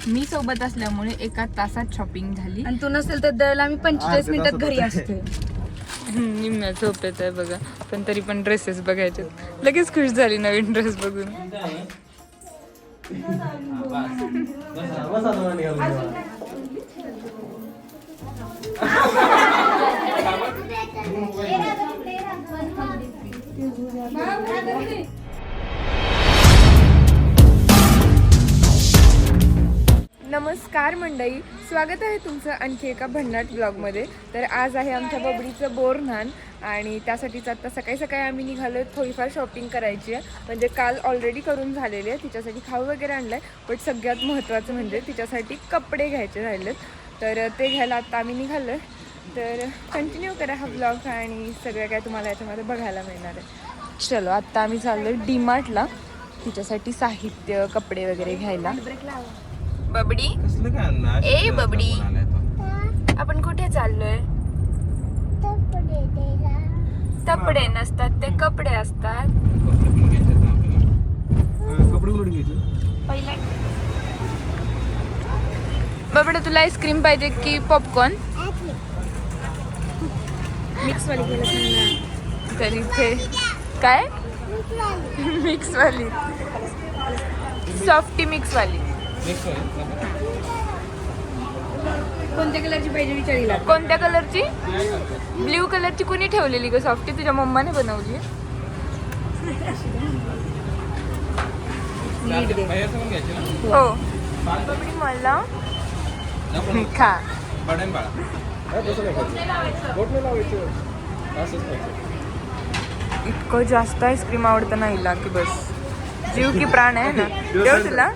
मी सोबत असल्यामुळे एका तासात शॉपिंग झाली. आणि तू नसेल तर दरला आम्ही 45 मिनिटात घरी असतो. निम्म्या झोपेत आहे बघा, पण तरी पण ड्रेसेस बघायचे. लगेच खुश झाली नवीन ड्रेस बघून. नमस्कार मंडळी, स्वागत आहे तुमचं आणखी एका भन्नाट ब्लॉगमध्ये. तर आज आहे आमच्या बबडीचं बोरन्हाण आणि त्यासाठीच आता सकाळी सकाळी आम्ही निघालो. थोडीफार शॉपिंग करायची आहे, म्हणजे काल ऑलरेडी करून झालेली आहे. तिच्यासाठी खाऊ वगैरे आणलं आहे, बट सगळ्यात महत्त्वाचं म्हणजे तिच्यासाठी कपडे घ्यायचे राहिलेत. तर ते घ्यायला आता आम्ही निघालो आहे. तर कंटिन्यू करा हा ब्लॉग आणि सगळं काय तुम्हाला याच्यामध्ये बघायला मिळणार आहे. चलो, आत्ता आम्ही चाललो आहे डीमार्टला तिच्यासाठी साहित्य कपडे वगैरे घ्यायला. बबडी, ए बबडी, आपण कुठे चाललोय? कपडे नसतात ते कपडे असतात. बबडे, तुला आईस्क्रीम पाहिजे की पॉपकॉर्न? मिक्स वाली गेलं. तर इथे काय मिक्स वाली, सॉफ्टी मिक्स वाली. कोणत्या कलरची पाहिजे विचारीला? कोणत्या कलरची? ब्ल्यू कलरची कुणी ठेवलेली ग सॉफ्टी? तुझ्या मम्माने बनवली. हो बबडी, मला खा. इतकं जास्त आईस्क्रीम आवडतं ना हिला की बस जीव की प्राण आहे ना. देव तुला.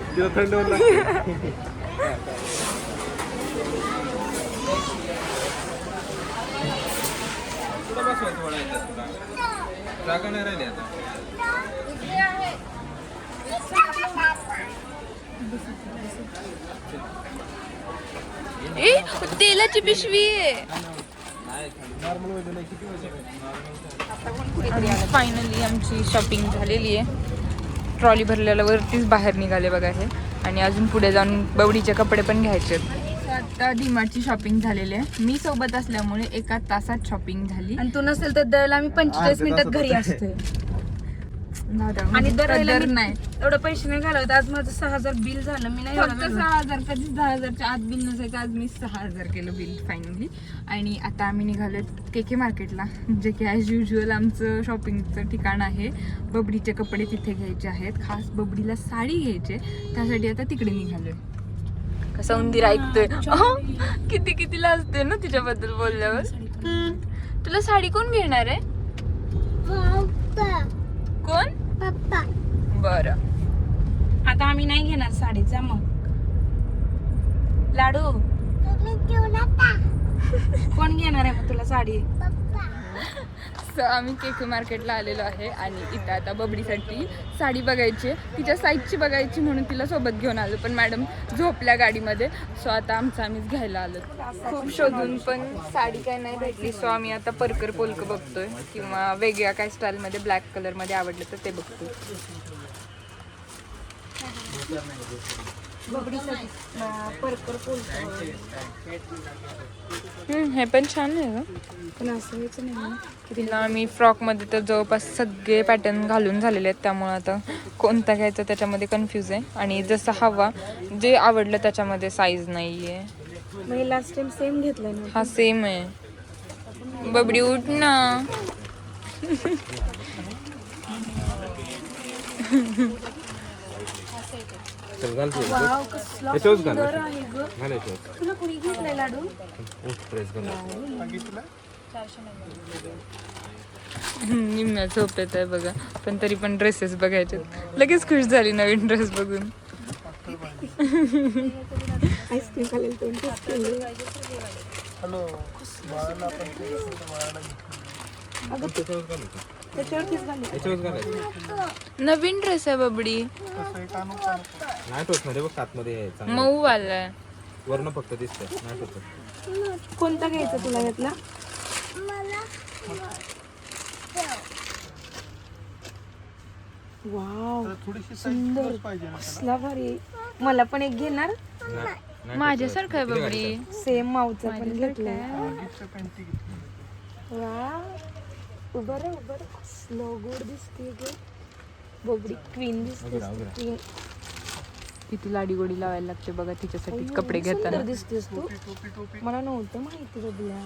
ए, तेलाची पिशवी आहे. फायनली आमची शॉपिंग झालेली आहे. ट्रॉली भरलेल्यावरतीच बाहेर निघाले बघा हे. आणि अजून पुढे जाऊन बवडीचे कपडे पण घ्यायचे. आता डीमार्टची शॉपिंग झालेली आहे. मी सोबत असल्यामुळे एका तासात शॉपिंग झाली. आणि तू नसेल तर दरला आम्ही 45 मिनिटात घरी असतोय. आणि दर नाही एवढं पैसे नाही घालवत. आज माझं 6,000 बिल झालं. मी नाही फक्त 6,000, कधीच 10,000च्या आत बिल नसायचं. आज मी 6,000 केलं बिल फायनली. आणि आता आम्ही निघालो KK मार्केटला, जे की ॲज युजल आमचं शॉपिंगचं ठिकाण आहे. बबडीचे कपडे तिथे घ्यायचे आहेत. खास बबडीला साडी घ्यायची, त्यासाठी आता तिकडे निघालोय. कसं उंदीर ऐकतोय, किती किती लाजते ना तिच्याबद्दल बोलल्यावर. तुला साडी कोण घेणार आहे? कोण? पप्पा. बरं, आता आम्ही नाही घेणार साडीचा. मग लाडू कोण घेणार आहे मग तुला साडी? आम्ही KK मार्केटला आलेलो आहे आणि इथं आता बबडीसाठी साडी बघायची, तिच्या साईजची बघायची म्हणून तिला सोबत घेऊन आलो. पण मॅडम झोपल्या गाडीमध्ये. सो आता आम्हीच घ्यायला आलो. खूप शोधून पण साडी काय नाही भेटली. सो आम्ही आता परकर पोलक बघतोय, किंवा वेगळ्या काय स्टाईलमध्ये ब्लॅक कलरमध्ये आवडलं तर ते बघतोय. हे पण छान आहे ग. पण असं नाही. तिला आम्ही फ्रॉकमध्ये तर जवळपास सगळे पॅटर्न घालून झालेले आहेत, त्यामुळे आता कोणता घ्यायचा त्याच्यामध्ये कन्फ्यूज आहे. आणि जसं हवा जे आवडलं त्याच्यामध्ये साईज नाही आहे. मी लास्ट टाइम सेम घेतलंय ना. हा सेम आहे. बबडी उठ ना. वाव, कसला सुंदर आहे ग. तुला कोणी घेतलंय लाडू? निम्म्या झोपेत आहे बघा, पण तरी पण ड्रेसेस बघायचे. लगेच खुश झाली नवीन ड्रेस बघून. आईस्क्रीम खाल्लेलं तोंड टेस्ट केलं. नवीन ड्रेस आहे बबडी, मऊ वाला वरनं फक्त दिसतंय, नाही फक्त. कोणता घ्यायचा तुला यातला? वाव थोडीशी सुंदर पाहिजे ना कसला भारी. मला पण एक घेणार. माझ्यासारखं आहे बबडी. सेम माऊचा पण घेतलाय. गिफ्टच्या पॅन्टी घेतली. वा उभं रा स्लो गुड दिसते ग. बबडी क्वीन दिसते. क्वीन किती लाडी गोडी लावायला लागते बघा तिच्यासाठी कपडे घेताना. दिसतेस तू. मला नव्हतं माहिती बबल्या.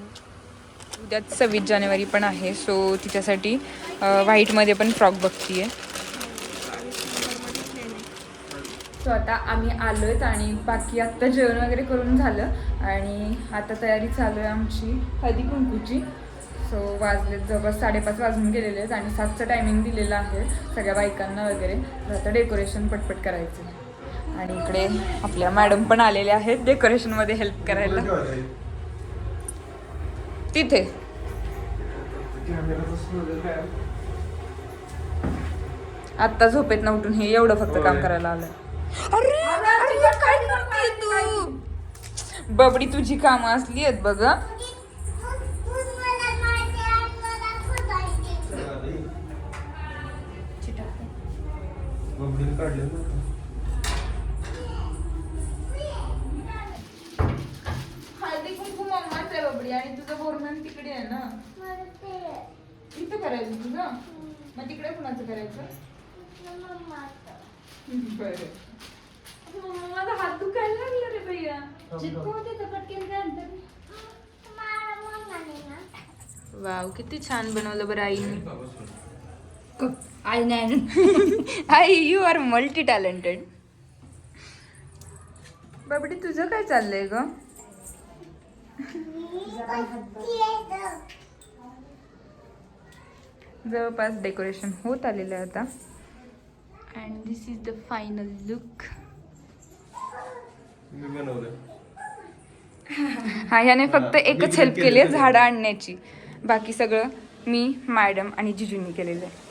उद्या 26 जानेवारी पण आहे, सो तिच्यासाठी व्हाईटमध्ये पण फ्रॉक बघतीये. सो आता आम्ही आलोय आणि बाकी आत्ता जेवण वगैरे करून झालं आणि आता तयारी चालू आहे आमची हळदी कुंकूची. सो वाजलेत जवळपास 5:30 वाजून गेलेले आहेत आणि 7चं टायमिंग दिलेलं आहे सगळ्या बायकांना वगैरे. तर आता डेकोरेशन पटपट करायचं. आणि इकडे आपल्या मॅडम पण आलेल्या आहेत डेकोरेशनमध्ये हेल्प करायला. तिथे आत्ता झोपेत न उठून हे एवढं फक्त काम करायला आलंय. अरे अरे काय करते तू. बबडी तुझी कामं असली आहेत बघ. हळदी कुंकू मम्माच आहे बबडी आणि तुझं बोरमन तिकडे आहे ना. इथं करायचं तुझं. मग तिकडे कुणाचं करायचं. बरं माझा हात दुखायला लागला रे भैया. वाव किती छान बनवलं बरं आईने. आई नाही आई यू आर मल्टी टॅलेंटेड. बाबडी तुझं काय चाललंय ग. जवळपास डेकोरेशन होत आलेलं आहे आता. And this is the final look. हा ह्याने फक्त एकच हेल्प केली आहे झाडं आणण्याची. बाकी सगळं मी मॅडम आणि जिजूंनी केलेलं आहे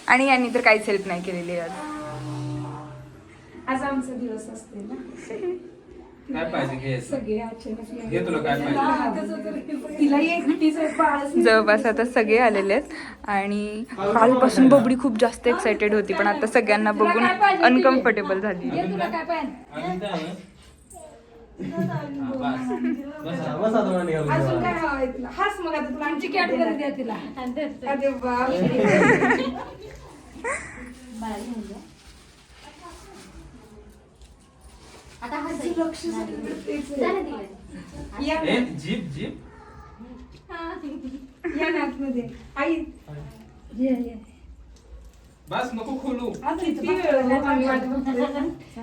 आणि यांनी तर काहीच हेल्प नाही केलेली आहे. आज आमचा दिवस असते ना. काय पाहिजे घे. सगळे अचानक घे तुला काय पाहिजे. तिला एकटीच बाळच. जवळपास आता सगळे आलेले आहेत आणि कालपासून बबडी खूप जास्त एक्सायटेड होती पण आता सगळ्यांना बघून अनकम्फर्टेबल झाली. तुला काय पाहिजे. अजून काय हवंय तुला. हाच मग आता तुला आमची कॅडबरी द्या तिला. अरे बाप. आता हा लक्ष जीप जीप या नातमध्ये आई बस नको खोलू. आज किती वेळ झाला आम्ही वाट बघतोय.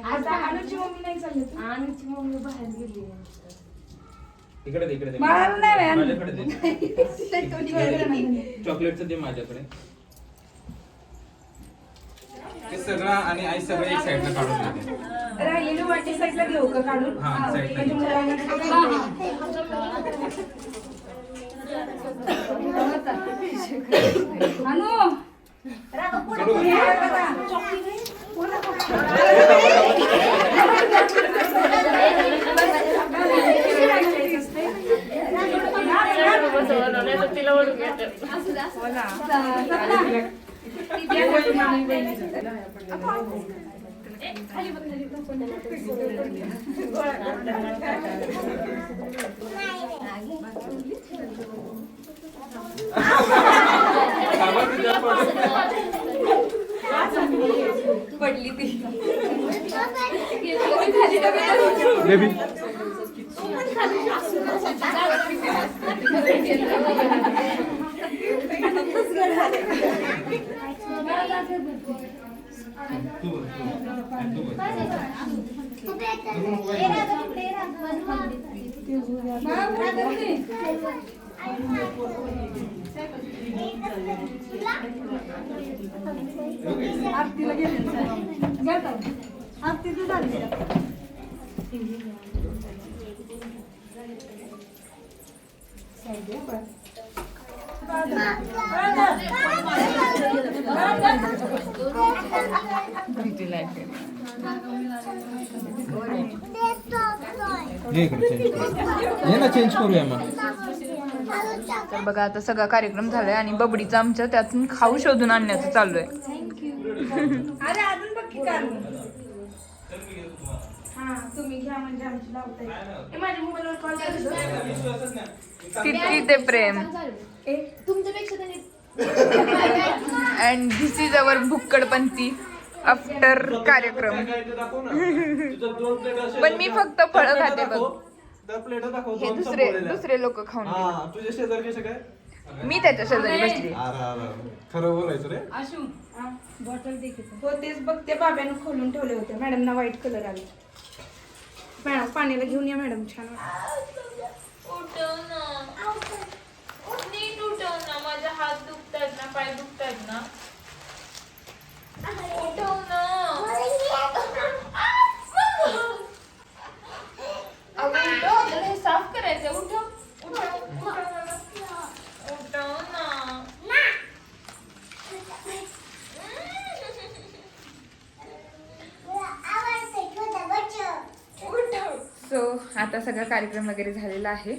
आता अनुची मम्मी नाही चालली तू. अनुची मम्मी बाहेर गेली. इकडे दे इकडे दे. बाळाला नाही व्हॅन. माझ्याकडे दे. चॉकलेटचं दे माझ्याकडे. ते सगळं आणि आई सगळं एक साईडला काढून देते. राहिलेली वाटी साईडला घेऊ का काढून. हा साईडला. अनु पडली ती. बेबी आरतीला गेले. आरती तू झाली. चेंज करूया मग. तर बघा आता सगळा कार्यक्रम झालाय आणि बबडीचं आमच्या त्यातून खाऊ शोधून आणण्याचं चालू आहे. अरे अजून बघ की काढून. हा तुम्ही घ्या म्हणजे आमची लावताय. ए माझ्या मोबाईलवर कॉल कर. किती ते प्रेम. तुमच्यापेक्षा त्यांनी अँड धिस इज अवर भुक्कडपंथी आफ्टर कार्यक्रम. पण मी फक्त फळं खाते बघ. हे दुसरे लोक खाऊन गेले. तुझे शेजारी कसे काय मी त्याच्या शेजारी बसली. खरं बोलायचं रे. आशू बॉटल दे की. हो तेच बघ ते बाब्यानं खोलून ठेवले होते. मॅडमना व्हाईट कलर आले. मॅडम पाण्याला घेऊन या मॅडम छान उठव ना नीट उठव ना माझे हात दुखतात ना पाय दुखतात ना उठव ना अगं उठव आपल्याला हे साफ करायचं उठव उठव उठव ना सो आता सगळा कार्यक्रम वगैरे झालेला आहे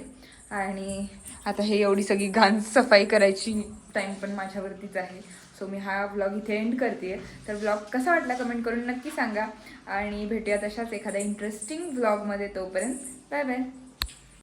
आणि आता हे एवढी सगळी घाण सफाई करायची टाइम पण माझ्यावरतीच आहे. सो मी हा व्लॉग इथे एंड करते. तर व्लॉग कसा वाटला कमेंट करून नक्की सांगा आणि भेटूया तशाच एखाद्या इंटरेस्टिंग व्लॉगमध्ये. तोपर्यंत बाय बाय.